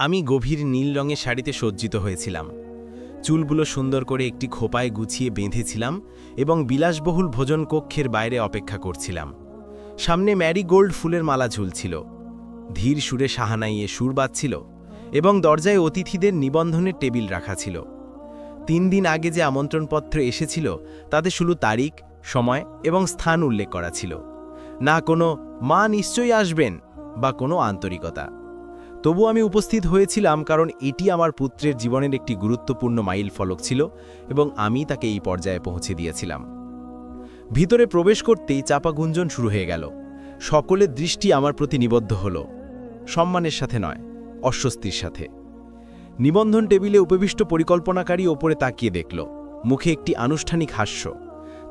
আমি গভীর নীল রঙের শাড়িতে সজ্জিত হয়েছিলাম। চুলগুলো সুন্দর করে একটি খোপায় গুছিয়ে বেঁধেছিলাম এবং বিলাসবহুল ভোজন কক্ষের বাইরে অপেক্ষা করছিলাম। সামনে ম্যারিগোল্ড ফুলের মালা ঝুলছিল, ধীর সুরে সাহানাইয়ে সুর বাজছিল এবং দরজায় অতিথিদের নিবন্ধনের টেবিল রাখা ছিল। 3 দিন আগে যে আমন্ত্রণপত্র এসেছিল তাতে শুধু তারিখ, সময় এবং স্থান উল্লেখ করা ছিল, না কোনো মা নিশ্চয়ই আসবেন বা কোনো আন্তরিকতা। তবু আমি উপস্থিত হয়েছিলাম কারণ এটি আমার পুত্রের জীবনের একটি গুরুত্বপূর্ণ মাইল ফলক ছিল এবং আমি তাকে এই পর্যায়ে পৌঁছে দিয়েছিলাম। ভিতরে প্রবেশ করতেই চাপা গুঞ্জন শুরু হয়ে গেল। সকলের দৃষ্টি আমার প্রতি নিবদ্ধ হল, সম্মানের সাথে নয়, অস্বস্তির সাথে। নিবন্ধন টেবিলে উপবিষ্ট পরিকল্পনাকারী ওপরে তাকিয়ে দেখল, মুখে একটি আনুষ্ঠানিক হাস্য।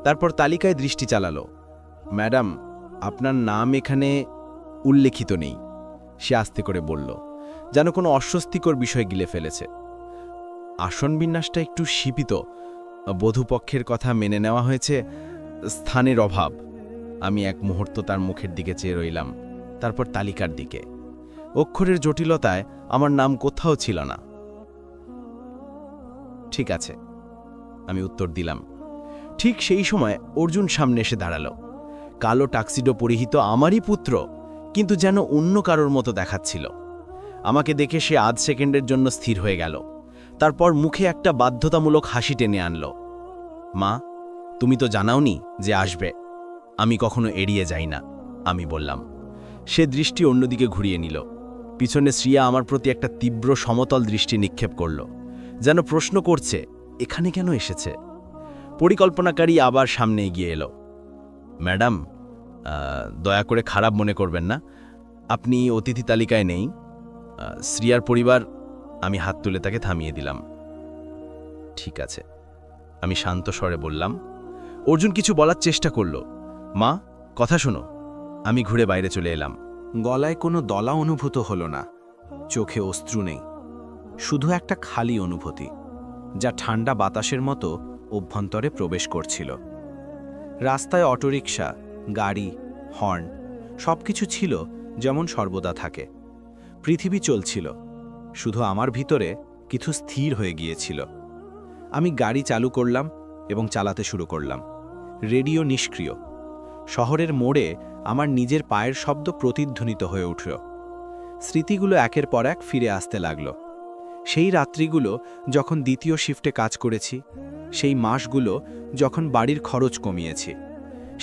তারপর তালিকায় দৃষ্টি চালালো। ম্যাডাম, আপনার নাম এখানে উল্লেখিত নেই, সে আস্তে করে বলল, যেন কোনো অস্বস্তিকর বিষয় গিলে ফেলেছে। আসন বিন্যাসটা একটু শিপিত, বধূপক্ষের কথা মেনে নেওয়া হয়েছে, স্থানের অভাব। আমি এক মুহূর্ত তার মুখের দিকে চেয়ে রইলাম, তারপর তালিকার দিকে। অক্ষরের জটিলতায় আমার নাম কোথাও ছিল না। ঠিক আছে, আমি উত্তর দিলাম। ঠিক সেই সময় অর্জুন সামনে এসে দাঁড়ালো। কালো টাক্সিডো পরিহিত আমারই পুত্র, কিন্তু যেন অন্য কারোর মতো দেখাচ্ছিল। আমাকে দেখে সে আধ সেকেন্ডের জন্য স্থির হয়ে গেল, তারপর মুখে একটা বাধ্যতামূলক হাসি টেনে আনল। মা, তুমি তো জানাওনি যে আসবে। আমি কখনো এড়িয়ে যাই না, আমি বললাম। সে দৃষ্টি অন্যদিকে ঘুরিয়ে নিল। পিছনে শ্রিয়া আমার প্রতি একটা তীব্র সমতল দৃষ্টি নিক্ষেপ করল, যেন প্রশ্ন করছে, এখানে কেন এসেছে? পরিকল্পনাকারী আবার সামনে এগিয়ে এলো। ম্যাডাম, দয়া করে খারাপ মনে করবেন না, আপনি অতিথি তালিকায় নেই। শ্রিয়ার পরিবার। আমি হাত তুলে তাকে থামিয়ে দিলাম। ঠিক আছে, আমি শান্ত স্বরে বললাম। অর্জুন কিছু বলার চেষ্টা করল। মা, কথা শোনো। আমি ঘুরে বাইরে চলে এলাম। গলায় কোনো দলা অনুভূত হলো না, চোখে অশ্রু নেই, শুধু একটা খালি অনুভূতি, যা ঠান্ডা বাতাসের মতো অভ্যন্তরে প্রবেশ করছিল। রাস্তায় অটোরিকশা, গাড়ি, হর্ন সবকিছু ছিল যেমন সর্বদা থাকে। পৃথিবী চলছিল, শুধু আমার ভিতরে কিছু স্থির হয়ে গিয়েছিল। আমি গাড়ি চালু করলাম এবং চালাতে শুরু করলাম। রেডিও নিষ্ক্রিয়। শহরের মোড়ে আমার নিজের পায়ের শব্দ প্রতিধ্বনিত হয়ে উঠল। স্মৃতিগুলো একের পর এক ফিরে আসতে লাগল। সেই রাত্রিগুলো যখন দ্বিতীয় শিফটে কাজ করেছি, সেই মাসগুলো যখন বাড়ির খরচ কমিয়েছি,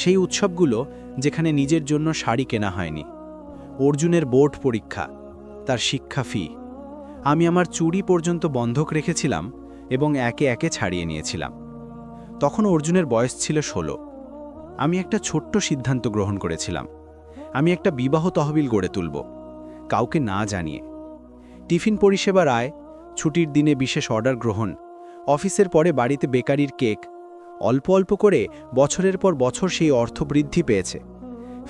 সেই উৎসবগুলো যেখানে নিজের জন্য শাড়ি কেনা হয়নি, অর্জুনের বোর্ড পরীক্ষা, তার শিক্ষা ফি। আমি আমার চুড়ি পর্যন্ত বন্ধক রেখেছিলাম এবং একে একে ছাড়িয়ে নিয়েছিলাম। তখন অর্জুনের বয়স ছিল 16। আমি একটা ছোট্ট সিদ্ধান্ত গ্রহণ করেছিলাম। আমি একটা বিবাহ তহবিল গড়ে তুলব, কাউকে না জানিয়ে। টিফিন পরিষেবার আয়, ছুটির দিনে বিশেষ অর্ডার গ্রহণ, অফিসের পরে বাড়িতে বেকারির কেক। অল্প অল্প করে বছরের পর বছর সেই অর্থ বৃদ্ধি পেয়েছে।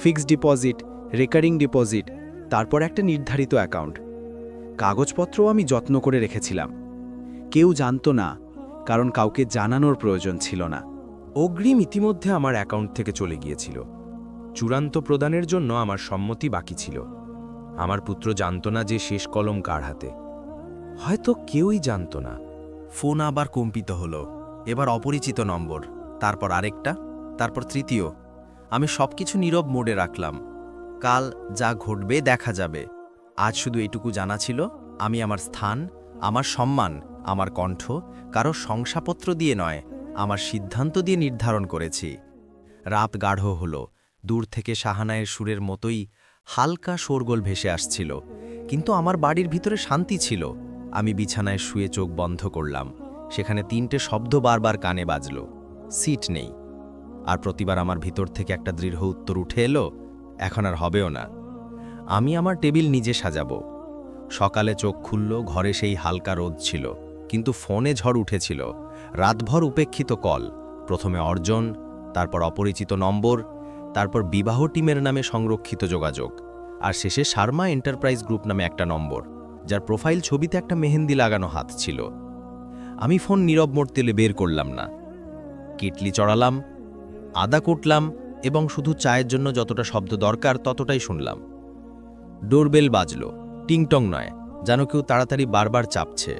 ফিক্সড ডিপোজিট, রেকারিং ডিপোজিট, তারপর একটা নির্ধারিত অ্যাকাউন্ট। কাগজপত্রও আমি যত্ন করে রেখেছিলাম। কেউ জানত না, কারণ কাউকে জানানোর প্রয়োজন ছিল না। অগ্রিম ইতিমধ্যে আমার অ্যাকাউন্ট থেকে চলে গিয়েছিল। চূড়ান্ত প্রদানের জন্য আমার সম্মতি বাকি ছিল। আমার পুত্র জানত না যে শেষ কলম কার হাতে। হয়তো কেউই জানত না। ফোন আবার কম্পিত হলো। এবার অপরিচিত নম্বর, তারপর আরেকটা, তারপর তৃতীয়। আমি সবকিছু নীরব মোডে রাখলাম। কাল যা ঘটবে দেখা যাবে। আজ শুধু এটুকু জানা ছিল, আমি আমার স্থান, আমার সম্মান, আমার কণ্ঠ কারো শংসাপত্র দিয়ে নয়, আমার সিদ্ধান্ত দিয়ে নির্ধারণ করেছি। রাত গাঢ় হলো। দূর থেকে সাহানায়ের সুরের মতোই হালকা শোরগোল ভেসে আসছিল, কিন্তু আমার বাড়ির ভিতরে শান্তি ছিল। আমি বিছানায় শুয়ে চোখ বন্ধ করলাম। সেখানে 3টে শব্দ বারবার কানে বাজল, সিট নেই। আর প্রতিবার আমার ভিতর থেকে একটা দৃঢ় উত্তর উঠে এলো, এখন আর হবেও না। আমি আমার টেবিল নিজে সাজাবো। সকালে চোখ খুলল, ঘরে সেই হালকা রোদ ছিল, কিন্তু ফোনে ঝড় উঠেছিল। রাতভর উপেক্ষিত কল, প্রথমে অর্জন, তারপর অপরিচিত নম্বর, তারপর বিবাহ টিমের নামে সংরক্ষিত যোগাযোগ, আর শেষে শর্মা এন্টারপ্রাইজ গ্রুপ নামে একটা নম্বর, যার প্রোফাইল ছবিতে একটা মেহেন্দি লাগানো হাত ছিল। আমি ফোন নীরব মোড তেলে বের করলাম না। কেটলি চড়ালাম, আদা কুটলাম এবং শুধু চায়ের জন্য যতটা শব্দ দরকার ততটাই শুনলাম। ডোরবেল বাজল, টিংটং নয়, যেন কেউ তাড়াতাড়ি বারবার চাপছে।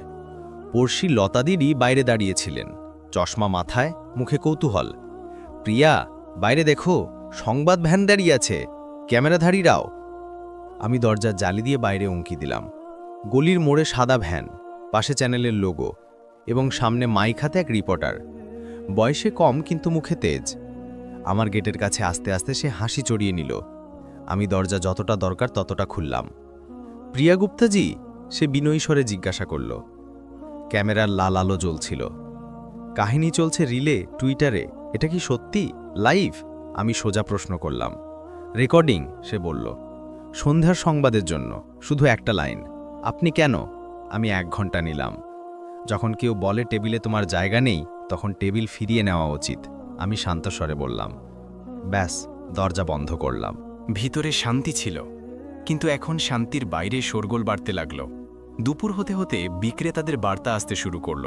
পড়শি লতাদিরই বাইরে দাঁড়িয়েছিলেন, চশমা মাথায়, মুখে কৌতূহল। প্রিয়া, বাইরে দেখো, সংবাদ ভ্যান দাঁড়িয়ে আছে, ক্যামেরাধারীরাও। আমি দরজার জালি দিয়ে বাইরে উঁকি দিলাম। গলির মোড়ে সাদা ভ্যান, পাশে চ্যানেলের লোগো, এবং সামনে মাইক হাতে এক রিপোর্টার। বয়সে কম কিন্তু মুখে তেজ। আমার গেটের কাছে আস্তে আস্তে সে হাসি চড়িয়ে নিল। আমি দরজা যতটা দরকার ততটা খুললাম। প্রিয়া গুপ্তাজি, সে বিনয়ী স্বরে জিজ্ঞাসা করল। ক্যামেরার লাল আলো জ্বলছিল। কাহিনী চলছে রিলে, টুইটারে। এটা কি সত্যি, লাইভ? আমি সোজা প্রশ্ন করলাম। রেকর্ডিং, সে বলল। সন্ধ্যার সংবাদের জন্য, শুধু একটা লাইন। আপনি কেন? আমি 1 ঘন্টা নিলাম। যখন কেউ বলে টেবিলে তোমার জায়গা নেই, তখন টেবিল ফিরিয়ে নেওয়া উচিত, আমি শান্ত স্বরে বললাম। ব্যাস, দরজা বন্ধ করলাম। ভিতরে শান্তি ছিল, কিন্তু এখন শান্তির বাইরে শোরগোল বাড়তে লাগল। দুপুর হতে হতে বিক্রেতাদের বার্তা আসতে শুরু করল।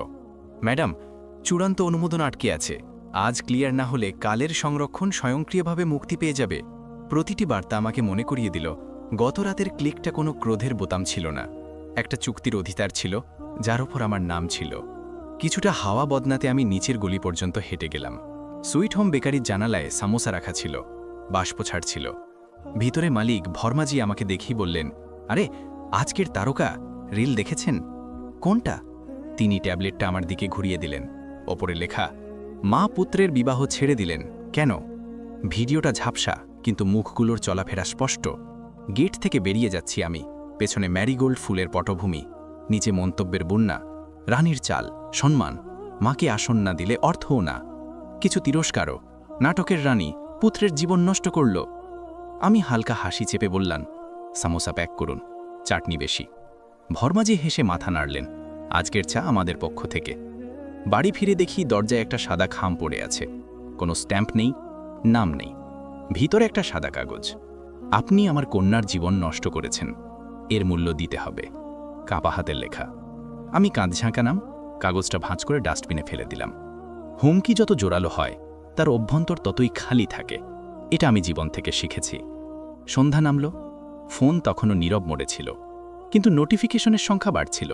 ম্যাডাম, চূড়ান্ত অনুমোদন আটকে আছে, আজ ক্লিয়ার না হলে কালের সংরক্ষণ স্বয়ংক্রিয়ভাবে মুক্তি পেয়ে যাবে। প্রতিটি বার্তা আমাকে মনে করিয়ে দিল, গত রাতের ক্লিকটা কোনো ক্রোধের বোতাম ছিল না, একটা চুক্তির অধিকার ছিল, যার ওপর আমার নাম ছিল। কিছুটা হাওয়া বদনাতে আমি নিচের গলি পর্যন্ত হেঁটে গেলাম। সুইট হোম বেকারির জানালায় সামোসা রাখা ছিল, বাষ্প ছাড়ছিল। ভিতরে মালিক ভর্মাজি আমাকে দেখেই বললেন, আরে, আজকের তারকা, রিল দেখেছেন? কোনটা? তিনি ট্যাবলেটটা আমার দিকে ঘুরিয়ে দিলেন। ওপরে লেখা, মা পুত্রের বিবাহ ছেড়ে দিলেন কেন? ভিডিওটা ঝাপসা, কিন্তু মুখগুলোর চলাফেরা স্পষ্ট। গেট থেকে বেরিয়ে যাচ্ছি আমি, পেছনে ম্যারিগোল্ড ফুলের পটভূমি, নিচে মন্তব্যের বন্যা। রানীর চাল, সম্মান, মাকে আসন না দিলে অর্থও না। কিছু তিরস্কারও, নাটকের রানী পুত্রের জীবন নষ্ট করল। আমি হালকা হাসি চেপে বললাম, সামোসা প্যাক করুন, চাটনি বেশি। ভর্মাজি হেসে মাথা নাড়লেন, আজকের চা আমাদের পক্ষ থেকে। বাড়ি ফিরে দেখি দরজায় একটা সাদা খাম পড়ে আছে, কোনো স্ট্যাম্প নেই, নাম নেই। ভিতরে একটা সাদা কাগজ। আপনি আমার কন্যার জীবন নষ্ট করেছেন, এর মূল্য দিতে হবে। কাপা হাতের লেখা। আমি কাঁধ ঝাঁকানাম, কাগজটা ভাঁজ করে ডাস্টবিনে ফেলে দিলাম। হুমকি যত জোরালো হয়, তার অভ্যন্তর ততই খালি থাকে, এটা আমি জীবন থেকে শিখেছি। সন্ধ্যা নামল, ফোন তখনও নীরব মোড়ে ছিল, কিন্তু নোটিফিকেশনের সংখ্যা বাড়ছিল।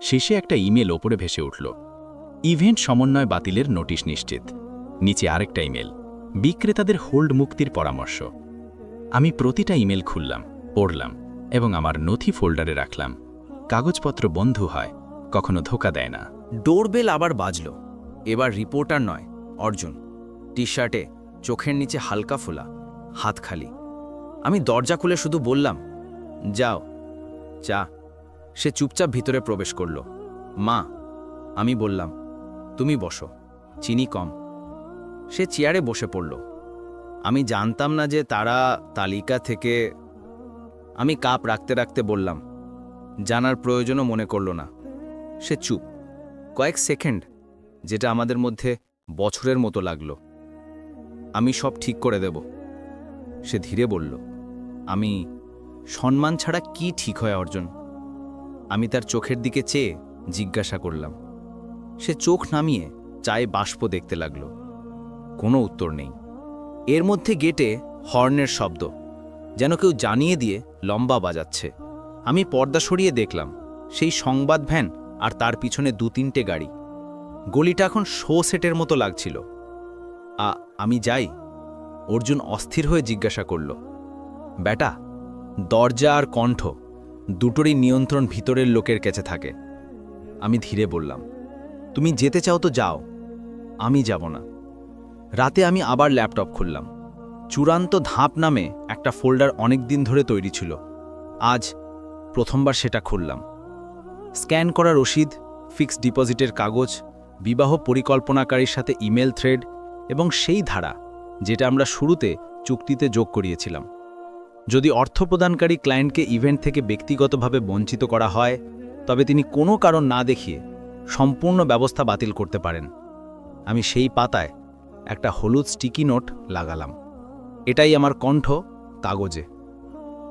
শেষে একটা ইমেল ওপরে ভেসে উঠল, ইভেন্ট সমন্বয় বাতিলের নোটিশ নিশ্চিত। নিচে আরেকটা ইমেল, বিক্রেতাদের হোল্ড মুক্তির পরামর্শ। আমি প্রতিটা ইমেল খুললাম, পড়লাম, এবং আমার নথি ফোল্ডারে রাখলাম। কাগজপত্র বন্ধু হয়, কখনো ধোকা দেয় না। ডোরবেল আবার বাজল। এবার রিপোর্টার নয়, অর্জুন। টি শার্টে, চোখের নিচে হালকা ফোলা, হাত খালি। আমি দরজা খুলে শুধু বললাম, যাও, চা। সে চুপচাপ ভিতরে প্রবেশ করল। মা, আমি বললাম, তুমি বসো, চিনি কম। সে চেয়ারে বসে পড়ল। আমি জানতাম না যে তারা তালিকা থেকে। আমি কাপ রাখতে রাখতে বললাম, জানার প্রয়োজনও মনে করল না। সে চুপ, কয়েক সেকেন্ড, যেটা আমাদের মধ্যে বছরের মতো লাগলো। আমি সব ঠিক করে দেব, সে ধীরে বলল। আমি, সম্মান ছাড়া কি ঠিক হয় অর্জুন? আমি তার চোখের দিকে চেয়ে জিজ্ঞাসা করলাম। সে চোখ নামিয়ে চায়ে বাষ্প দেখতে লাগলো। কোনো উত্তর নেই। এর মধ্যে গেটে হর্নের শব্দ, যেন কেউ জানিয়ে দিয়ে লম্বা বাজাচ্ছে। আমি পর্দা সরিয়ে দেখলাম সেই সংবাদ ভ্যান আর তার পিছনে 2-3টে গাড়ি। গলিটা এখন শো সেটের মতো লাগছিল। আমি যাই? অর্জুন অস্থির হয়ে জিজ্ঞাসা করল। বেটা, দরজা আর কণ্ঠ দুটোরই নিয়ন্ত্রণ ভিতরের লোকের কাছে থাকে। আমি ধীরে বললাম, তুমি যেতে চাও তো যাও, আমি যাব না। রাতে আমি আবার ল্যাপটপ খুললাম। চূড়ান্ত ধাপ নামে একটা ফোল্ডার অনেক দিন ধরে তৈরি ছিল। আজ প্রথমবার সেটা খুললাম। স্ক্যান করা রসিদ, ফিক্সড ডিপোজিটের কাগজ, বিবাহ পরিকল্পনাকারীর সাথে ইমেল থ্রেড, এবং সেই ধারা যেটা আমরা শুরুতে চুক্তিতে যোগ করিয়েছিলাম। যদি অর্থ প্রদানকারী ক্লায়েন্টকে ইভেন্ট থেকে ব্যক্তিগতভাবে বঞ্চিত করা হয়, তবে তিনি কোনো কারণ না দেখিয়ে সম্পূর্ণ ব্যবস্থা বাতিল করতে পারেন। আমি সেই পাতায় একটা হলুদ স্টিকি নোট লাগালাম। এটাই আমার কণ্ঠ কাগজে।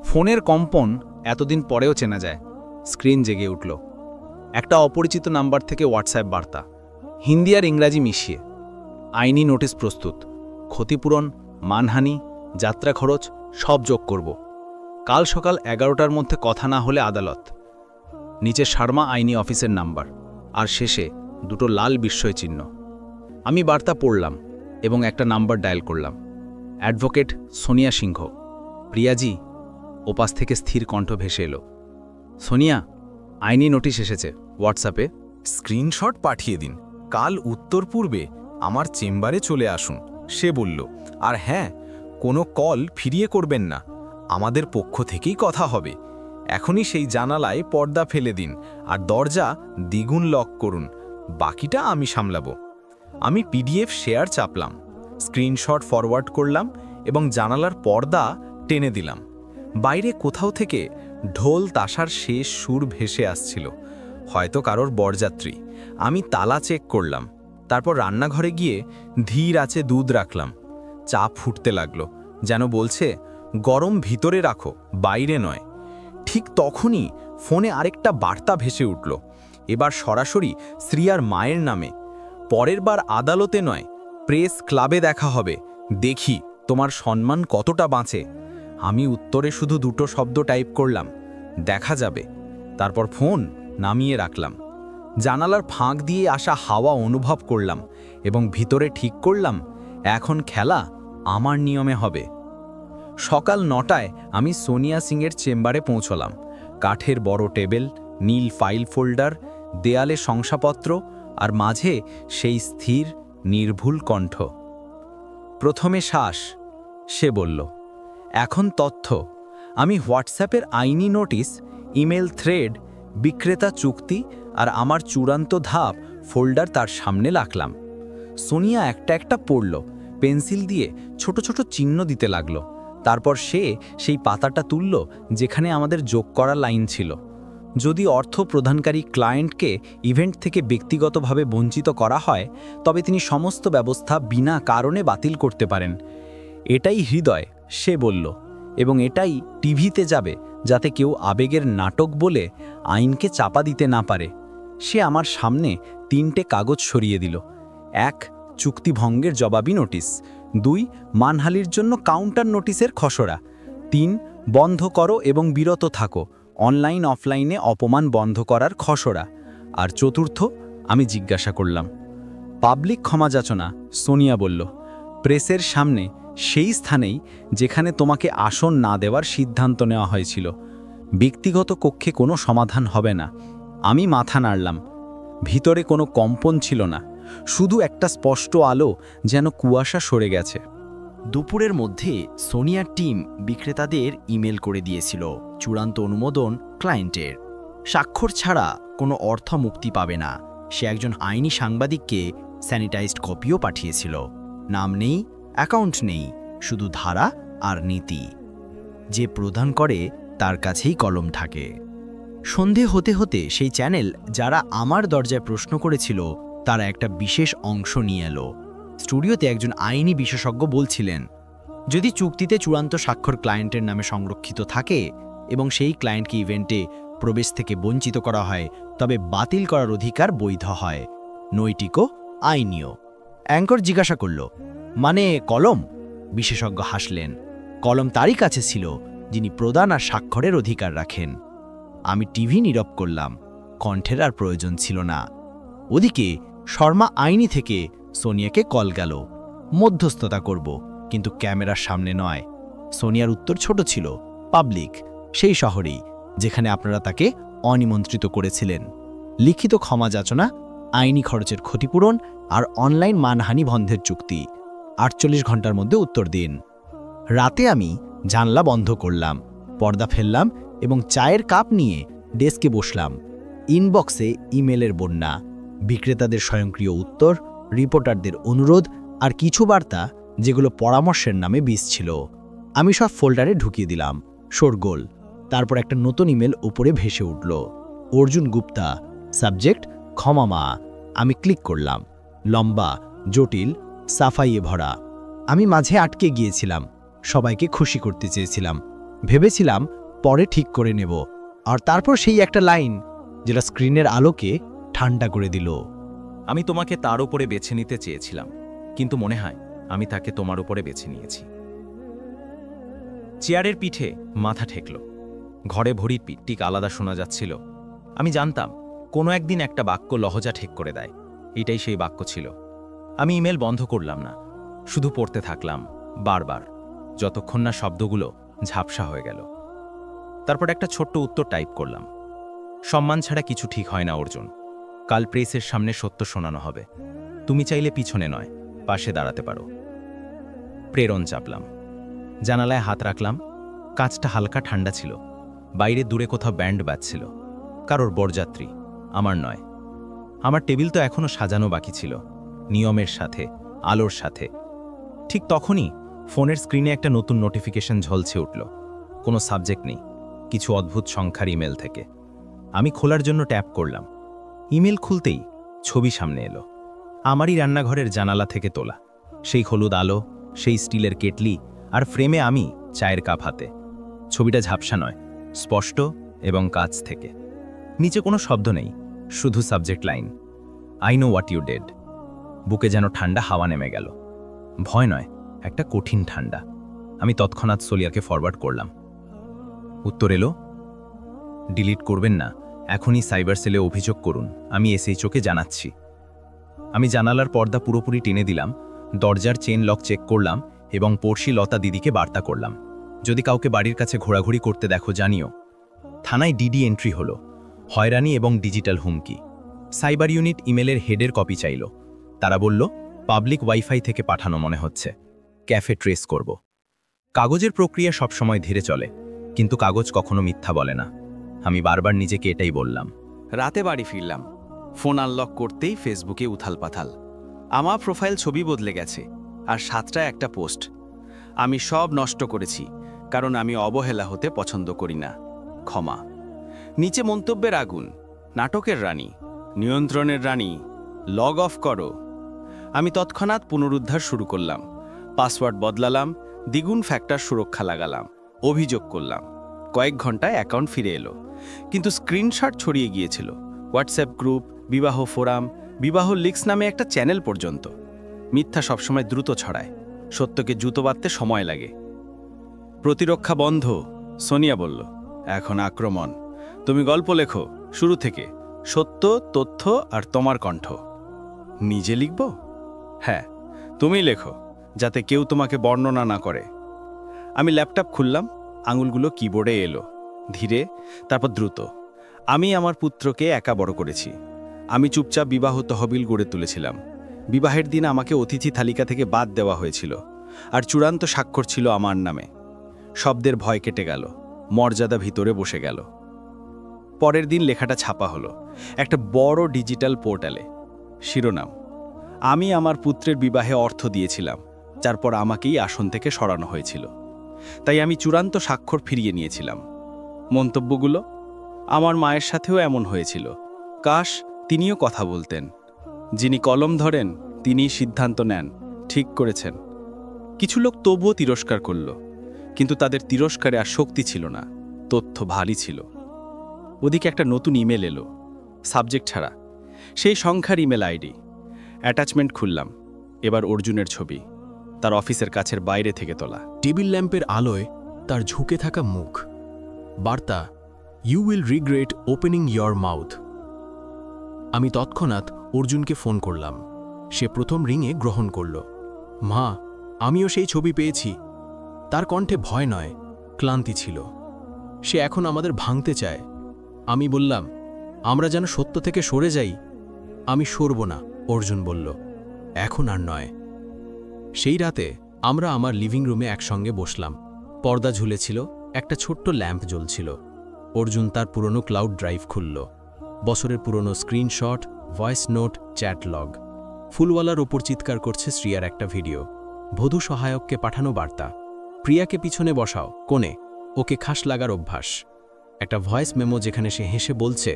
ফোনের কম্পন এতদিন পরেও চেনা যায়। স্ক্রিন জেগে উঠল। একটা অপরিচিত নাম্বার থেকে হোয়াটসঅ্যাপ বার্তা, হিন্দি আর ইংরাজি মিশিয়ে। আইনি নোটিশ প্রস্তুত, ক্ষতিপূরণ, মানহানি, যাত্রা খরচ সব যোগ করব। কাল সকাল 11টার মধ্যে কথা না হলে আদালত। নিচে শর্মা আইনি অফিসের নাম্বার, আর শেষে দুটো লাল বিস্ময় চিহ্ন। আমি বার্তা পড়লাম এবং একটা নাম্বার ডায়াল করলাম। অ্যাডভোকেট সোনিয়া সিংহ। প্রিয়াজি, ওপাশ থেকে স্থির কণ্ঠ ভেসে এলো। সোনিয়া, আইনি নোটিশ এসেছে হোয়াটসঅ্যাপে। স্ক্রিনশট পাঠিয়ে দিন। কাল উত্তর পূর্বে আমার চেম্বারে চলে আসুন, সে বলল। আর হ্যাঁ, কোনো কল ফিরিয়ে করবেন না, আমাদের পক্ষ থেকেই কথা হবে। এখনই সেই জানালায় পর্দা ফেলে দিন আর দরজা দ্বিগুণ লক করুন, বাকিটা আমি সামলাবো। আমি পিডিএফ শেয়ার চাপলাম, স্ক্রিনশট ফরওয়ার্ড করলাম এবং জানালার পর্দা টেনে দিলাম। বাইরে কোথাও থেকে ঢোল তাশার শেষ সুর ভেসে আসছিল, হয়তো কারোর বরযাত্রী। আমি তালা চেক করলাম, তারপর রান্নাঘরে গিয়ে ধীর আঁচে দুধ রাখলাম। চা ফুটতে লাগলো, যেন বলছে গরম ভিতরে রাখো, বাইরে নয়। ঠিক তখনই ফোনে আরেকটা বার্তা ভেসে উঠল, এবার সরাসরি শ্রিয়ার মায়ের নামে। পরের বার আদালতে নয়, প্রেস ক্লাবে দেখা হবে, দেখি তোমার সম্মান কতটা বাঁচে। আমি উত্তরে শুধু দুটো শব্দ টাইপ করলাম, দেখা যাবে। তারপর ফোন নামিয়ে রাখলাম। জানালার ফাঁক দিয়ে আসা হাওয়া অনুভব করলাম এবং ভিতরে ঠিক করলাম, এখন খেলা আমার নিয়মে হবে। সকাল 9টায় আমি সোনিয়া সিংয়ের চেম্বারে পৌঁছলাম। কাঠের বড় টেবিল, নীল ফাইল ফোল্ডার, দেয়ালে শংসাপত্র, আর মাঝে সেই স্থির নির্ভুল কণ্ঠ। প্রথমে শ্বাস, সে বলল। এখন তথ্য। আমি হোয়াটসঅ্যাপের আইনি নোটিশ, ইমেল থ্রেড, বিক্রেতা চুক্তি আর আমার চূড়ান্ত ধাপ ফোল্ডার তার সামনে রাখলাম। সোনিয়া একটা একটা পড়ল, পেন্সিল দিয়ে ছোট ছোট চিহ্ন দিতে লাগলো। তারপর সে সেই পাতাটা তুলল যেখানে আমাদের যোগ করা লাইন ছিল। যদি অর্থ প্রদানকারী ক্লায়েন্টকে ইভেন্ট থেকে ব্যক্তিগতভাবে বঞ্চিত করা হয়, তবে তিনি সমস্ত ব্যবস্থা বিনা কারণে বাতিল করতে পারেন। এটাই হৃদয়, সে বলল, এবং এটাই টিভিতে যাবে, যাতে কেউ আবেগের নাটক বলে আইনকে চাপা দিতে না পারে। সে আমার সামনে 3টে কাগজ সরিয়ে দিল। 1, চুক্তি ভঙ্গের জবাবি নোটিশ। 2, মানহানির জন্য কাউন্টার নোটিশের খসড়া। 3, বন্ধ করো এবং বিরত থাকো, অনলাইন অফলাইনে অপমান বন্ধ করার খসড়া। আর 4, আমি জিজ্ঞাসা করলাম। পাবলিক ক্ষমাযাচনা, সোনিয়া বলল। প্রেসের সামনে, সেই স্থানেই যেখানে তোমাকে আসন না দেওয়ার সিদ্ধান্ত নেওয়া হয়েছিল। ব্যক্তিগত কক্ষে কোনো সমাধান হবে না। আমি মাথা নাড়লাম। ভিতরে কোনো কম্পন ছিল না, শুধু একটা স্পষ্ট আলো, যেন কুয়াশা সরে গেছে। দুপুরের মধ্যে সোনিয়ার টিম বিক্রেতাদের ইমেল করে দিয়েছিল চূড়ান্ত অনুমোদন ক্লায়েন্টের। স্বাক্ষর ছাড়া কোনো অর্থ মুক্তি পাবে না। সে একজন আইনি সাংবাদিককে স্যানিটাইজড কপিও পাঠিয়েছিল। নাম নেই, অ্যাকাউন্ট নেই, শুধু ধারা আর নীতি। যে প্রদান করে তার কাছেই কলম থাকে। সন্ধে হতে হতে সেই চ্যানেল যারা আমার দরজায় প্রশ্ন করেছিল, তারা একটা বিশেষ অংশ নিয়ে এলো। স্টুডিওতে একজন আইনি বিশেষজ্ঞ বলছিলেন, যদি চুক্তিতে চূড়ান্ত স্বাক্ষর ক্লায়েন্টের নামে সংরক্ষিত থাকে এবং সেই ক্লায়েন্টকে ইভেন্টে প্রবেশ থেকে বঞ্চিত করা হয়, তবে বাতিল করার অধিকার বৈধ হয়, নৈতিকও আইনীয়। অ্যাঙ্কর জিজ্ঞাসা করল, মানে কলম? বিশেষজ্ঞ হাসলেন। কলম তারই কাছে ছিল যিনি প্রদান আর স্বাক্ষরের অধিকার রাখেন। আমি টিভি নীরব করলাম, কণ্ঠের আর প্রয়োজন ছিল না। ওদিকে শর্মা আইনি থেকে সোনিয়াকে কল গেল, মধ্যস্থতা করব, কিন্তু ক্যামেরার সামনে নয়। সোনিয়ার উত্তর ছোট ছিল, পাবলিক, সেই শহরেই যেখানে আপনারা তাকে অনিমন্ত্রিত করেছিলেন। লিখিত ক্ষমাযাচনা, আইনি খরচের ক্ষতিপূরণ আর অনলাইন মানহানি বন্ধের চুক্তি। 48 ঘন্টার মধ্যে উত্তর দিন। রাতে আমি জানলা বন্ধ করলাম, পর্দা ফেললাম এবং চায়ের কাপ নিয়ে ডেস্কে বসলাম। ইনবক্সে ইমেলের বন্যা, বিক্রেতাদের স্বয়ংক্রিয় উত্তর, রিপোর্টারদের অনুরোধ আর কিছু বার্তা যেগুলো পরামর্শের নামে বিষ ছিল। আমি সব ফোল্ডারে ঢুকিয়ে দিলাম, শোরগোল। তারপর একটা নতুন ইমেল উপরে ভেসে উঠল, অর্জুন গুপ্তা, সাবজেক্ট ক্ষমা মা। আমি ক্লিক করলাম, লম্বা, জটিল, সাফাইয়ে ভরা। আমি মাঝে আটকে গিয়েছিলাম, সবাইকে খুশি করতে চেয়েছিলাম, ভেবেছিলাম পরে ঠিক করে নেব। আর তারপর সেই একটা লাইন যেটা স্ক্রিনের আলোকে ঠান্ডা করে দিল। আমি তোমাকে তার উপরে বেছে নিতে চেয়েছিলাম, কিন্তু মনে হয় আমি তাকে তোমার উপরে বেছে নিয়েছি। চেয়ারের পিঠে মাথা ঠেকল। ঘরে ভরির পিঠটিক আলাদা শোনা যাচ্ছিল। আমি জানতাম কোনো একদিন একটা বাক্য লহজা ঠিক করে দেয়। এটাই সেই বাক্য ছিল। আমি ইমেল বন্ধ করলাম না, শুধু পড়তে থাকলাম বারবার, যতক্ষণ না শব্দগুলো ঝাপসা হয়ে গেল। তারপর একটা ছোট্ট উত্তর টাইপ করলাম। সম্মান ছাড়া কিছু ঠিক হয় না অর্জুন। কাল প্রেসের সামনে সত্য শোনানো হবে। তুমি চাইলে পিছনে নয়, পাশে দাঁড়াতে পারো। প্রেরণ চাপলাম। জানালায় হাত রাখলাম। কাঁচটা হালকা ঠান্ডা ছিল। বাইরে দূরে কোথাও ব্যান্ড বাজছিল। কারোর বরযাত্রী, আমার নয়। আমার টেবিল তো এখনও সাজানো বাকি ছিল, নিয়মের সাথে, আলোর সাথে। ঠিক তখনই ফোনের স্ক্রিনে একটা নতুন নোটিফিকেশন ঝলছে উঠল। কোনো সাবজেক্ট নেই, কিছু অদ্ভুত সংখ্যার ইমেল থেকে। আমি খোলার জন্য ট্যাপ করলাম। ইমেল খুলতেই ছবি সামনে এলো। আমারই রান্নাঘরের জানালা থেকে তোলা। সেই হলুদ আলো, সেই স্টিলের কেটলি, আর ফ্রেমে আমি চায়ের কাপ হাতে। ছবিটা ঝাপসা নয়, স্পষ্ট এবং কাছ থেকে। নিচে কোনো শব্দ নেই, শুধু subject line, I know what you did. বুকে যেন ঠান্ডা হাওয়া নেমে গেল। ভয় নয়, একটা কঠিন ঠান্ডা। আমি তৎক্ষণাৎ সোলিয়াকে ফরওয়ার্ড করলাম। উত্তর এলো, ডিলিট করবেন না, এখনই সাইবার সেলে অভিযোগ করুন, আমি এসএইচওকে জানাচ্ছি। আমি জানালার পর্দা পুরোপুরি টেনে দিলাম, দরজার চেন লক চেক করলাম এবং পড়শি লতা দিদিকে বার্তা করলাম, যদি কাউকে বাড়ির কাছে ঘোরাঘুরি করতে দেখো জানিও। থানায় ডিডি এন্ট্রি হলো, হয়রানি এবং ডিজিটাল হুমকি। সাইবার ইউনিট ইমেলের হেডের কপি চাইল। তারা বলল, পাবলিক ওয়াইফাই থেকে পাঠানো মনে হচ্ছে, ক্যাফে ট্রেস করব। কাগজের প্রক্রিয়া সবসময় ধীরে চলে, কিন্তু কাগজ কখনো মিথ্যা বলে না। আমি বারবার নিজেকে এটাই বললাম। রাতে বাড়ি ফিরলাম। ফোন আনলক করতেই ফেসবুকে উথালপাথাল। আমার প্রোফাইল ছবি বদলে গেছে, আর 7টায় একটা পোস্ট। আমি সব নষ্ট করেছি, কারণ আমি অবহেলা হতে পছন্দ করি না। ক্ষমা। নিচে মন্তব্যের আগুন, নাটকের রানী, নিয়ন্ত্রণের রানী, লগ অফ করো। আমি তৎক্ষণাৎ পুনরুদ্ধার শুরু করলাম। পাসওয়ার্ড বদলালাম, দ্বিগুণ ফ্যাক্টর সুরক্ষা লাগালাম, অভিযোগ করলাম। কয়েক ঘন্টায় অ্যাকাউন্ট ফিরে এলো, কিন্তু স্ক্রিনশট ছড়িয়ে গিয়েছিল। হোয়াটসঅ্যাপ গ্রুপ, বিবাহ ফোরাম, বিবাহ লিক্স নামে একটা চ্যানেল পর্যন্ত। মিথ্যা সবসময় দ্রুত ছড়ায়, সত্যকে জুতো বাঁধতে সময় লাগে। প্রতিরক্ষা বন্ধ, সোনিয়া বলল। এখন আক্রমণ। তুমি গল্প লেখো, শুরু থেকে, সত্য, তথ্য আর তোমার কণ্ঠ। নিজে লিখব? হ্যাঁ, তুমি লেখো, যাতে কেউ তোমাকে বর্ণনা না করে। আমি ল্যাপটপ খুললাম, আঙুলগুলো কিবোর্ডে এলো, ধীরে, তারপর দ্রুত। আমি আমার পুত্রকে একা বড় করেছি। আমি চুপচাপ বিবাহ তহবিল গড়ে তুলেছিলাম। বিবাহের দিন আমাকে অতিথি তালিকা থেকে বাদ দেওয়া হয়েছিল, আর চূড়ান্ত স্বাক্ষর ছিল আমার নামে। শব্দের ভয় কেটে গেল, মর্যাদা ভিতরে বসে গেল। পরের দিন লেখাটা ছাপা হলো একটা বড় ডিজিটাল পোর্টালে। শিরোনাম, আমি আমার পুত্রের বিবাহে অর্থ দিয়েছিলাম, তারপর আমাকেই আসন থেকে সরানো হয়েছিল, তাই আমি চূড়ান্ত স্বাক্ষর ফিরিয়ে নিয়েছিলাম। মন্তব্যগুলো, আমার মায়ের সাথেও এমন হয়েছিল, কাশ তিনিও কথা বলতেন। যিনি কলম ধরেন তিনিই সিদ্ধান্ত নেন, ঠিক করেছেন। কিছু লোক তবুও তিরস্কার করল, কিন্তু তাদের তিরস্কারে আর শক্তি ছিল না, তথ্য ভারী ছিল। ওদিকে একটা নতুন ইমেল এলো, সাবজেক্ট ছাড়া, সেই সংখ্যার ইমেল আইডি। অ্যাটাচমেন্ট খুললাম, এবার অর্জুনের ছবি, তার অফিসের কাছের বাইরে থেকে তোলা। টেবিল ল্যাম্পের আলোয় তার ঝুঁকে থাকা মুখ। বার্তা, you will regret opening your mouth. আমি তৎক্ষণাৎ অর্জুনকে ফোন করলাম। সে প্রথম রিংয়ে গ্রহণ করল। মা, আমিও সেই ছবি পেয়েছি। তার কণ্ঠে ভয় নয়, ক্লান্তি ছিল। সে এখন আমাদের ভাঙতে চায়। আমি বললাম, আমরা যেন সত্য থেকে সরে যাই। আমি সরব না, অর্জুন বলল, এখন আর নয়। সেই রাতে আমরা আমার লিভিং রুমে একসঙ্গে বসলাম। পর্দা ঝুলেছিল, একটা ছোট্ট ল্যাম্প জ্বলছিল। অর্জুন তার পুরনো ক্লাউড ড্রাইভ খুলল। বছরের পুরনো screenshot, voice note, chat log. ফুলওয়ালার ওপর চিৎকার করছে শ্রিয়ার একটা ভিডিও। বধূ সহায়ককে পাঠানো বার্তা, প্রিয়াকে পিছনে বসাও, কোণে, ওকে খাস লাগার অভ্যাস। একটা ভয়েস মেমো যেখানে সে হেসে বলছে,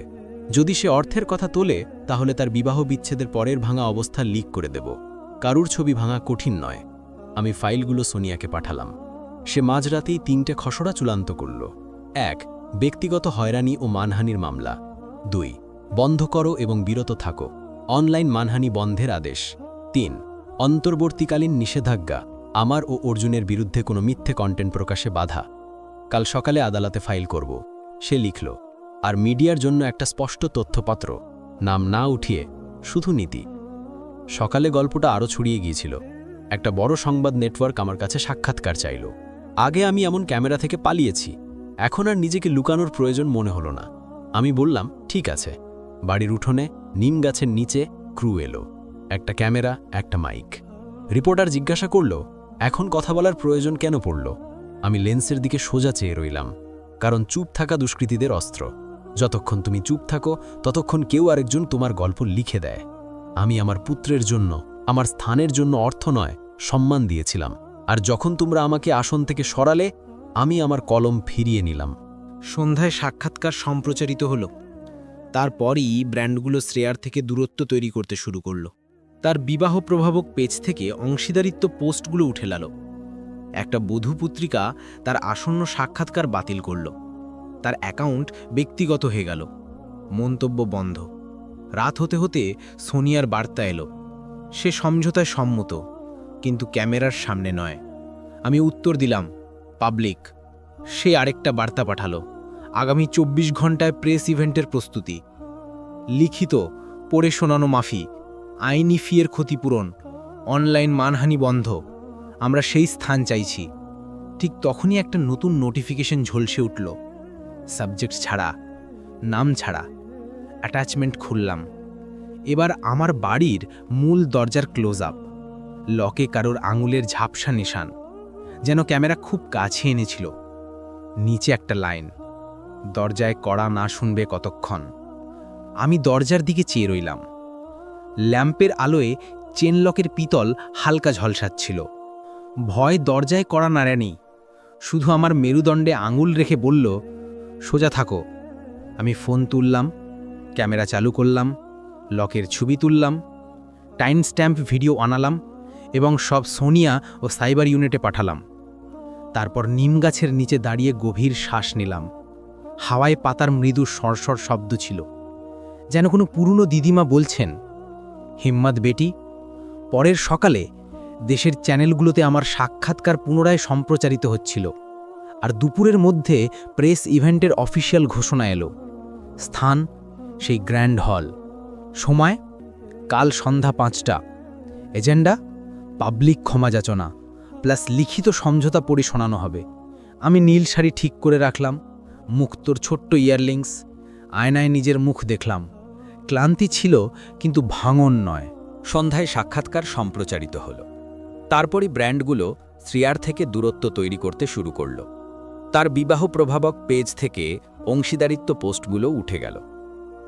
যদি সে অর্থের কথা তোলে তাহলে তার বিবাহ বিচ্ছেদের পরের ভাঙা অবস্থা লিক করে দেব। কারুর ছবি ভাঙা কঠিন নয়। আমি ফাইলগুলো সোনিয়াকে পাঠালাম। সে মাঝরাতেই 3টে খসড়া চূড়ান্ত করল। 1, ব্যক্তিগত হয়রানি ও মানহানির মামলা। 2, বন্ধ করো এবং বিরত থাকো, অনলাইন মানহানি বন্ধের আদেশ। 3, অন্তর্বর্তীকালীন নিষেধাজ্ঞা, আমার ও অর্জুনের বিরুদ্ধে কোনো মিথ্যে কন্টেন্ট প্রকাশে বাধা। কাল সকালে আদালতে ফাইল করব। সে লিখল, আর মিডিয়ার জন্য একটা স্পষ্ট তথ্যপত্র, নাম না উঠিয়ে শুধু নীতি। সকালে গল্পটা আরও ছড়িয়ে গিয়েছিল। একটা বড় সংবাদ নেটওয়ার্ক আমার কাছে সাক্ষাৎকার চাইল। আগে আমি এমন ক্যামেরা থেকে পালিয়েছি, এখন আর নিজেকে লুকানোর প্রয়োজন মনে হলো না। আমি বললাম, ঠিক আছে। বাড়ির উঠোনে নিম গাছের নিচে ক্রু এলো, একটা ক্যামেরা, একটা মাইক। রিপোর্টার জিজ্ঞাসা করল, এখন কথা বলার প্রয়োজন কেন পড়ল? আমি লেন্সের দিকে সোজা চেয়ে রইলাম, কারণ চুপ থাকা দুষ্কৃতীদের অস্ত্র। যতক্ষণ তুমি চুপ থাকো ততক্ষণ কেউ আরেকজন তোমার গল্প লিখে দেয়। আমি আমার পুত্রের জন্য, আমার স্থানের জন্য অর্থ নয়, সম্মান দিয়েছিলাম। আর যখন তোমরা আমাকে আসন থেকে সরালে, আমি আমার কলম ফিরিয়ে নিলাম। সন্ধ্যায় সাক্ষাৎকার সম্প্রচারিত হলো। তারপরই ব্র্যান্ডগুলো শ্রেয়ার থেকে দূরত্ব তৈরি করতে শুরু করলো। তার বিবাহ প্রভাবক পেজ থেকে অংশীদারিত্ব পোস্টগুলো উঠে এল। একটা বধূ পত্রিকা তার আসন্ন সাক্ষাৎকার বাতিল করল। তার অ্যাকাউন্ট ব্যক্তিগত হয়ে গেল, মন্তব্য বন্ধ। রাত হতে হতে সোনিয়ার বার্তা এলো, সে সমঝোতায় সম্মত, কিন্তু ক্যামেরার সামনে নয়। আমি উত্তর দিলাম, পাবলিক। সে আরেকটা বার্তা পাঠালো, আগামী 24 ঘন্টায় প্রেস ইভেন্টের প্রস্তুতি, লিখিত, পড়ে শোনানো মাফি, আইনি ফিয়ের ক্ষতিপূরণ, অনলাইন মানহানি বন্ধ। আমরা সেই স্থান চাইছি। ঠিক তখনই একটা নতুন নোটিফিকেশন ঝলসে উঠল, সাবজেক্ট ছাড়া, নাম ছাড়া। অ্যাটাচমেন্ট খুললাম। এবার আমার বাড়ির মূল দরজার ক্লোজ আপ, লকে কারোর আঙুলের ঝাপসা নিশান, যেন ক্যামেরা খুব কাছে এনেছিল। নিচে একটা লাইন, দরজায় কড়া না শুনবে কতক্ষণ। আমি দরজার দিকে চেয়ে রইলাম। ল্যাম্পের আলোয় চেনলকের পিতল হালকা ঝলসাচ্ছিল। ভয় দরজায় কড়া নাড়েনি, শুধু আমার মেরুদণ্ডে আঙুল রেখে বলল, সোজা থাকো। আমি ফোন তুললাম, ক্যামেরা চালু করলাম, লকের ছবি তুললাম, টাইম স্ট্যাম্প ভিডিও আনালাম এবং সব সোনিয়া ও সাইবার ইউনিটে পাঠালাম। তারপর নিম গাছের নিচে দাঁড়িয়ে গভীর শ্বাস নিলাম। হাওয়ায় পাতার মৃদু সরসর শব্দ ছিল, যেন কোনো পুরনো দিদিমা বলছেন, হিম্মত বেটি। পরের সকালে দেশের চ্যানেলগুলোতে আমার সাক্ষাৎকার পুনরায় সম্প্রচারিত হচ্ছিল। আর দুপুরের মধ্যে প্রেস ইভেন্টের অফিসিয়াল ঘোষণা এলো। স্থান সেই গ্র্যান্ড হল, সময় কাল সন্ধ্যা 5টা। এজেন্ডা পাবলিক ক্ষমাযাচনা প্লাস লিখিত সমঝোতা পড়ে শোনানো হবে। আমি নীল শাড়ি ঠিক করে রাখলাম, মুক্তোর ছোট্ট ইয়ারলিংস। আয়নায় নিজের মুখ দেখলাম। ক্লান্তি ছিল, কিন্তু ভাঙন নয়। সন্ধ্যায় সাক্ষাৎকার সম্প্রচারিত হল। তারপরই ব্র্যান্ডগুলো শ্রেয়ার থেকে দূরত্ব তৈরি করতে শুরু করল। তার বিবাহ প্রভাবক পেজ থেকে অংশীদারিত্ব পোস্টগুলো উঠে গেল।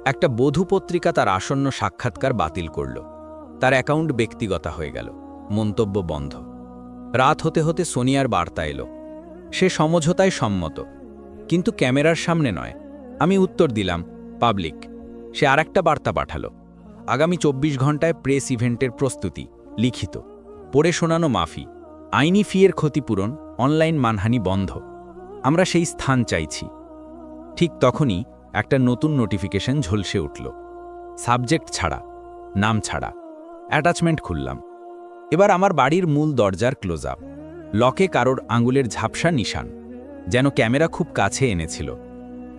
একটা বধূ পত্রিকা তার আসন্ন সাক্ষাৎকার বাতিল করল। তার অ্যাকাউন্ট ব্যক্তিগত হয়ে গেল, মন্তব্য বন্ধ। রাত হতে হতে সোনিয়ার বার্তা এলো, সে সমঝোতায় সম্মত, কিন্তু ক্যামেরার সামনে নয়। আমি উত্তর দিলাম, পাবলিক। সে আরেকটা বার্তা পাঠালো, আগামী 24 ঘন্টায় প্রেস ইভেন্টের প্রস্তুতি, লিখিত, পড়ে শোনানো মাফি, আইনি ফিয়ের ক্ষতিপূরণ, অনলাইন মানহানি বন্ধ। আমরা সেই স্থান চাইছি। ঠিক তখনই একটা নতুন নোটিফিকেশন ঝলসে উঠল, সাবজেক্ট ছাড়া, নাম ছাড়া। অ্যাটাচমেন্ট খুললাম। এবার আমার বাড়ির মূল দরজার ক্লোজ আপ, লকে কারোর আঙুলের ঝাপসা নিশান, যেন ক্যামেরা খুব কাছে এনেছিল।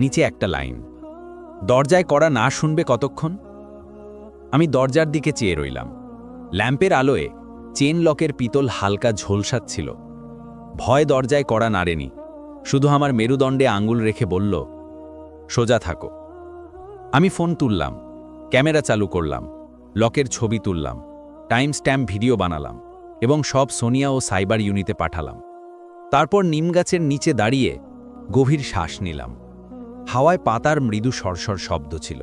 নিচে একটা লাইন, দরজায় কড়া না শুনবে কতক্ষণ। আমি দরজার দিকে চেয়ে রইলাম। ল্যাম্পের আলোয় চেন লকের পিতল হালকা ঝলসাচ্ছিল। ভয় দরজায় কড়া নাড়েনি, শুধু আমার মেরুদণ্ডে আঙুল রেখে বলল, সোজা থাকো। আমি ফোন তুললাম, ক্যামেরা চালু করলাম, লকের ছবি তুললাম, টাইম স্ট্যাম্প ভিডিও বানালাম এবং সব সোনিয়া ও সাইবার ইউনিটে পাঠালাম। তারপর নিমগাছের নিচে দাঁড়িয়ে গভীর শ্বাস নিলাম। হাওয়ায় পাতার মৃদু সরসর শব্দ ছিল,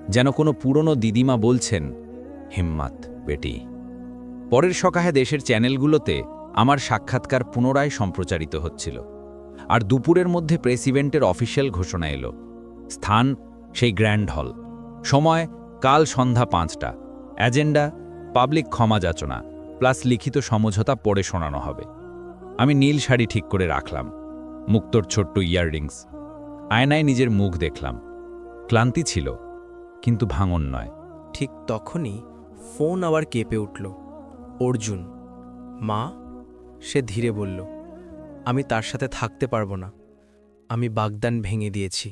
যেন কোনো পুরনো দিদিমা বলছেন, হিম্মত বেটি। পরের সকালে দেশের চ্যানেলগুলোতে আমার সাক্ষাৎকার পুনরায় সম্প্রচারিত হচ্ছিল। আর দুপুরের মধ্যে প্রেস ইভেন্টের অফিসিয়াল ঘোষণা এলো। স্থান সেই গ্র্যান্ড হল, সময় কাল সন্ধ্যা 5টা। এজেন্ডা পাবলিক ক্ষমাযাচনা প্লাস লিখিত সমঝোতা পড়ে শোনানো হবে। আমি নীল শাড়ি ঠিক করে রাখলাম, মুক্তোর ছোট্ট ইয়াররিংস। আয়নায় নিজের মুখ দেখলাম। ক্লান্তি ছিল, কিন্তু ভাঙন নয়। ঠিক তখনই ফোন আবার কেঁপে উঠল। অর্জুন। মা, সে ধীরে বলল, আমি তার সাথে থাকতে পারবো না। আমি বাগদান ভেঙে দিয়েছি।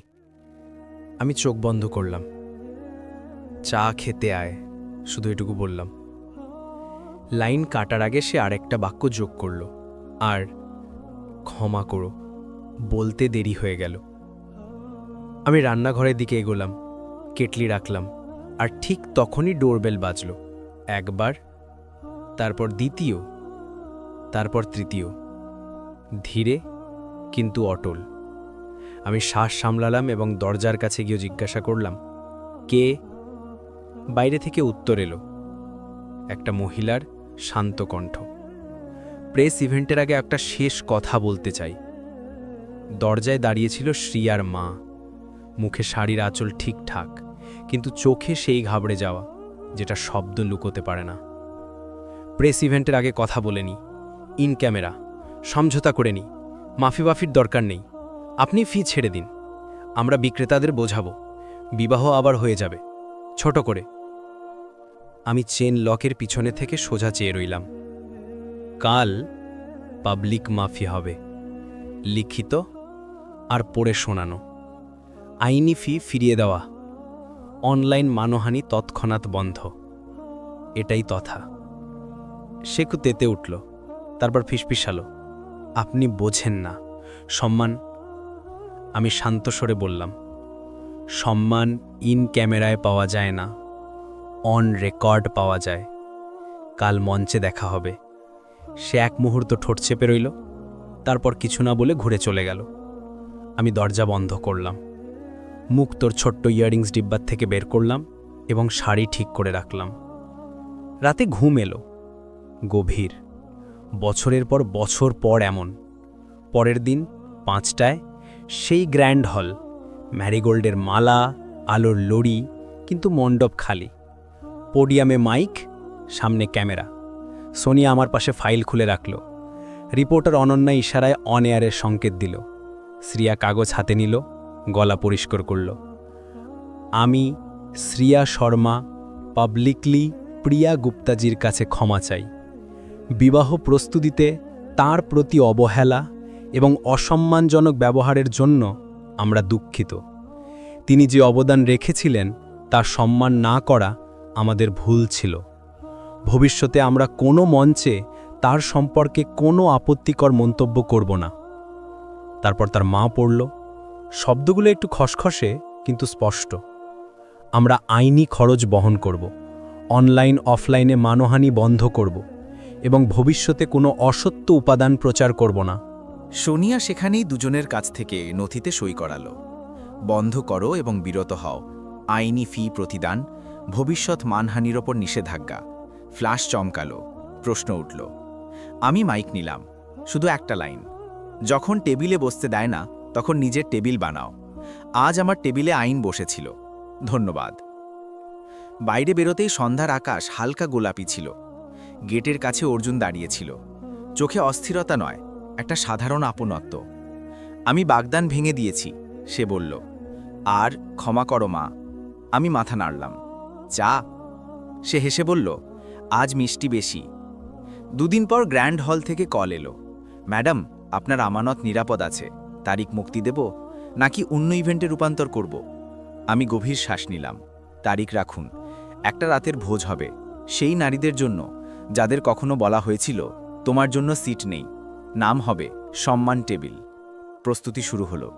আমি চোখ বন্ধ করলাম। চা খেতে আয়, শুধু এটুকু বললাম। লাইন কাটার আগে সে আরেকটা বাক্য যোগ করল, আর ক্ষমা করো বলতে দেরি হয়ে গেল। আমি রান্নাঘরের দিকে এগোলাম, কেটলি রাখলাম, আর ঠিক তখনই ডোরবেল বাজল। একবার, তারপর দ্বিতীয়, তারপর তৃতীয়। ধীরে কিন্তু অটল। আমি শ্বাস সামলালাম এবং দরজার কাছে গিয়ে জিজ্ঞাসা করলাম, কে? বাইরে থেকে উত্তর এলো, একটা মহিলার শান্ত কণ্ঠ। প্রেস ইভেন্টের আগে একটা শেষ কথা বলতে চাই। দরজায় দাঁড়িয়েছিল শ্রিয়ার মা। মুখে শাড়ির আঁচল ঠিকঠাক, কিন্তু চোখে সেই ঘাবড়ে যাওয়া যেটা শব্দ লুকোতে পারে না। প্রেস ইভেন্টের আগে কথা বলেনি, ইন ক্যামেরা সমঝোতা করে নি, মাফির দরকার নেই, আপনি ফি ছেড়ে দিন, আমরা বিক্রেতাদের বোঝাবো, বিবাহ আবার হয়ে যাবে, ছোট করে। আমি চেন লকের পিছনে থেকে সোজা চেয়ে রইলাম। কাল পাবলিক মাফি হবে, লিখিত আর পড়ে শোনানো, আইনি ফি ফিরিয়ে দেওয়া, অনলাইন মানহানি তৎক্ষণাৎ বন্ধ। এটাই তথা। শেখু তেতে উঠল, তারপর ফিসফিসালো, আপনি বোঝেন না, সম্মান। আমি শান্ত স্বরে বললাম, সম্মান ইন ক্যামেরায় পাওয়া যায় না, অন রেকর্ড পাওয়া যায়। কাল মঞ্চে দেখা হবে। সে এক মুহূর্ত ঠোঁট চেপে রইল, তারপর কিছু না বলে ঘুরে চলে গেল। আমি দরজা বন্ধ করলাম, মুক্তোর ছোট্ট ইয়ারিংস ডিব্বার থেকে বের করলাম এবং শাড়ি ঠিক করে রাখলাম। রাতে ঘুম এলো, গভীর। বছরের পর বছর পর এমন। পরের দিন 5টায় সেই গ্র্যান্ড হল, ম্যারিগোল্ডের মালা, আলোর লড়ি, কিন্তু মণ্ডপ খালি। পোডিয়ামে মাইক, সামনে ক্যামেরা। সোনিয়া আমার পাশে ফাইল খুলে রাখল। রিপোর্টার অনন্যা ইশারায় অন এয়ারের সংকেত দিল। শ্রিয়া কাগজ হাতে নিল, গলা পরিষ্কার করল। আমি শ্রিয়া শর্মা পাবলিকলি প্রিয়া গুপ্তাজির কাছে ক্ষমা চাই। বিবাহ প্রস্তুতিতে তার প্রতি অবহেলা এবং অসম্মানজনক ব্যবহারের জন্য আমরা দুঃখিত। তিনি যে অবদান রেখেছিলেন তার সম্মান না করা আমাদের ভুল ছিল। ভবিষ্যতে আমরা কোনো মঞ্চে তার সম্পর্কে কোনো আপত্তিকর মন্তব্য করব না। তারপর তার মা পড়ল, শব্দগুলো একটু খসখসে কিন্তু স্পষ্ট। আমরা আইনি খরচ বহন করব, অনলাইন অফলাইনে মানহানি বন্ধ করব এবং ভবিষ্যতে কোনো অসত্য উপাদান প্রচার করব না। সোনিয়া সেখানেই দুজনের কাছ থেকে নথিতে সই করালো। বন্ধ করো এবং বিরত হও, আইনি ফি প্রতিদান, ভবিষ্যৎ মানহানির ওপর নিষেধাজ্ঞা। ফ্ল্যাশ চমকালো, প্রশ্ন উঠল। আমি মাইক নিলাম, শুধু একটা লাইন, যখন টেবিলে বসতে দেয় না তখন নিজের টেবিল বানাও। আজ আমার টেবিলে আইন বসেছিল, ধন্যবাদ। বাইরে বেরোতেই সন্ধ্যার আকাশ হালকা গোলাপি ছিল। গেটের কাছে অর্জুন দাঁড়িয়েছিল, চোখে অস্থিরতা নয়, একটা সাধারণ আপনত্ব। আমি বাগদান ভেঙে দিয়েছি, সে বলল। আর ক্ষমা করো মা। আমি মাথা নাড়লাম। চা? সে হেসে বলল, আজ মিষ্টি বেশি। দুদিন পর গ্র্যান্ড হল থেকে কল এলো, ম্যাডাম আপনার আমানত নিরাপদ আছে, তারিখ মুক্তি দেব নাকি অন্য ইভেন্টে রূপান্তর করব? আমি গভীর শ্বাস নিলাম। তারিখ রাখুন, একটা রাতের ভোজ হবে, সেই নারীদের জন্য যাদের কখনো বলা হয়েছিল তোমার জন্য সিট নেই। নাম হবে সম্মান টেবিল। প্রস্তুতি শুরু হলো।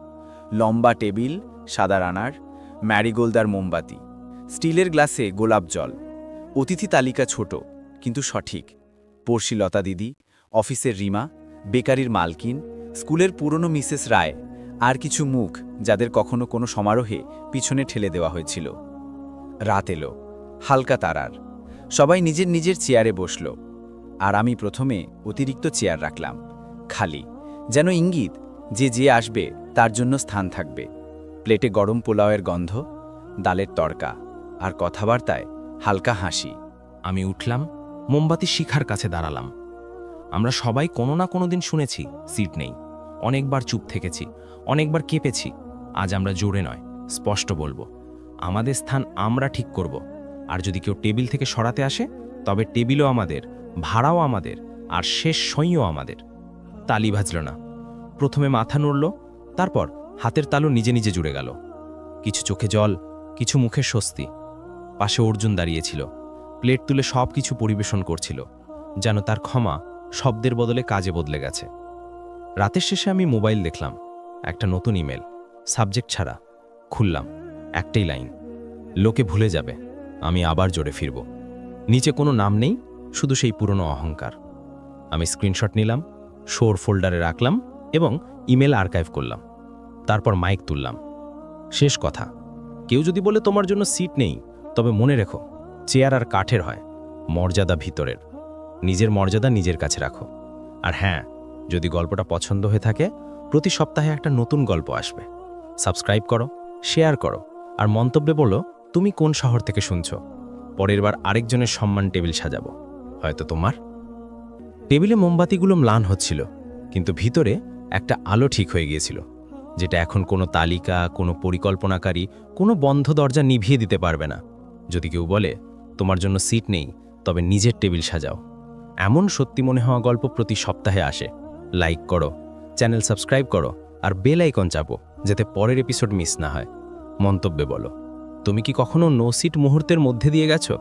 লম্বা টেবিল, সাদা রানার, ম্যারিগোল্ড আর মোমবাতি, স্টিলের গ্লাসে গোলাপ জল। অতিথি তালিকা ছোট কিন্তু সঠিক। পড়শি লতা দিদি, অফিসের রিমা, বেকারির মালকিন, স্কুলের পুরনো মিসেস রায়, আর কিছু মুখ যাদের কখনো কোনো সমারোহে পিছনে ঠেলে দেওয়া হয়েছিল। রাত এলো, হালকা তারার। সবাই নিজের নিজের চেয়ারে বসল, আর আমি প্রথমে অতিরিক্ত চেয়ার রাখলাম, খালি, যেন ইঙ্গিত যে আসবে তার জন্য স্থান থাকবে। প্লেটে গরম পোলাওয়ের গন্ধ, ডালের তড়কা, আর কথাবার্তায় হালকা হাসি। আমি উঠলাম, মোমবাতি শিখার কাছে দাঁড়ালাম। আমরা সবাই কোনো না কোনো দিন শুনেছি সিট নেই, অনেকবার চুপ থেকেছি, অনেকবার কেঁপেছি। আজ আমরা জোরে নয়, স্পষ্ট বলবো, আমাদের স্থান আমরা ঠিক করব। আর যদি কেউ টেবিল থেকে সরাতে আসে, তবে টেবিলও আমাদের, ভাড়াও আমাদের, আর শেষ সইও আমাদের। তালি ভাজল না। প্রথমে মাথা নড়ল, তারপর হাতের তালু নিজে নিজে জুড়ে গেল। কিছু চোখে জল, কিছু মুখে স্বস্তি। পাশে অর্জুন দাঁড়িয়েছিল, প্লেট তুলে সব কিছু পরিবেশন করছিল, যেন তার ক্ষমা শব্দের বদলে কাজে বদলে গেছে। রাতের শেষে আমি মোবাইল দেখলাম, একটা নতুন ইমেল, সাবজেক্ট ছাড়া। খুললাম, একটাই লাইন, লোকে ভুলে যাবে, আমি আবার জোরে ফিরব। নিচে কোনো নাম নেই, শুধু সেই পুরনো অহংকার। আমি স্ক্রিনশট নিলাম, শোর ফোল্ডারে রাখলাম এবং ইমেল আর্কাইভ করলাম। তারপর মাইক তুললাম। শেষ কথা, কেউ যদি বলে তোমার জন্য সিট নেই, তবে মনে রেখো, চেয়ার আর কাঠের হয়, মর্যাদা ভিতরের। নিজের মর্যাদা নিজের কাছে রাখো। আর হ্যাঁ, যদি গল্পটা পছন্দ হয়ে থাকে, প্রতি সপ্তাহে একটা নতুন গল্প আসবে। সাবস্ক্রাইব করো, শেয়ার করো, আর মন্তব্যে বলো তুমি কোন শহর থেকে শুনছো। পরের বার আরেকজনের সম্মান টেবিল সাজাবো, হয়তো তোমার। টেবিলে মোমবাতিগুলো ম্লান হচ্ছিল, কিন্তু ভিতরে একটা আলো ঠিক হয়ে গিয়েছিল, যেটা এখন কোনো তালিকা, কোনো পরিকল্পনাকারী, কোনো বন্ধ দরজা নিভিয়ে দিতে পারবে না। যদি কেউ বলে তোমার জন্য সিট নেই, তবে নিজের টেবিল সাজাও। এমন সত্যি মনে হওয়া গল্প প্রতি সপ্তাহে আসে। লাইক করো, চ্যানেল সাবস্ক্রাইব করো, আর বেল আইকন চাপো, যাতে পরের এপিসোড মিস না হয়। মন্তব্যে বলো, তুমি কি কখনো নো সিট মুহূর্তের মধ্যে দিয়ে গেছো?